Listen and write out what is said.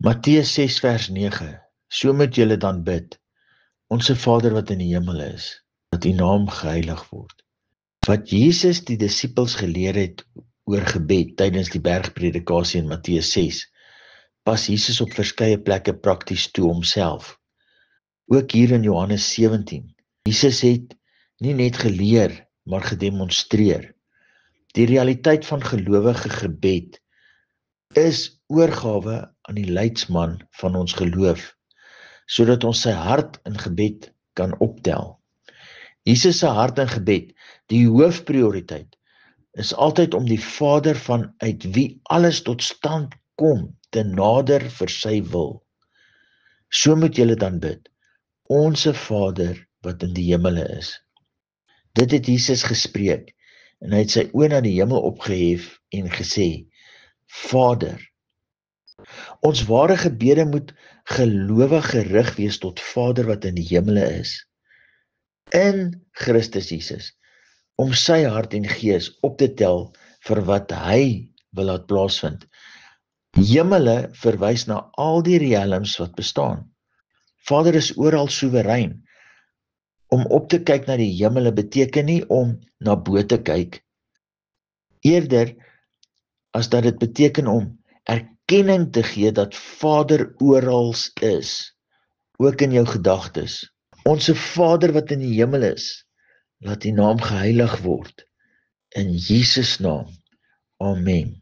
Matteus 6 vers 9. So moet julle dan bid. Onse Vader wat in die hemel is, dat u naam geheilig word. Wat Jesus die disippels geleer het oor gebed tydens die bergpredikasie in Matteus 6, pas Jesus op verskeie plekke prakties toe homself. Ook hier in Johannes 17. Jesus het nie net geleer, maar gedemonstreer. Die realiteit van gelowige gebed is oorgawe aan die leidsman van ons geloof, sodat ons sy hart in gebed kan optel. Jesus se hart in gebed, die hoofprioriteit, is altyd om die Vader vanuit wie alles tot stand kom, te nader vir sy wil. So moet julle dan bid, Onse Vader wat in die hemele is. Dit het Jesus gespreek, en hy het sy oë na die hemel opgehef en gesê, Vader. Ons ware gebede moet gelowig gerig wees tot Vader wat in die hemele is, in Christus Jesus, om sy hart en gees op te tel vir wat hy wil laat plaasvind. Hemele verwys na al die realms wat bestaan. Vader is oral soewerein. Om op te kyk na die hemele beteken nie om na bo te kyk, eerder as dat dit beteken om erkenning te gee dat Vader orals is, ook in jou gedagtes. Onse Vader wat in die hemel is, laat die naam geheilig word. In Jesus naam. Amen.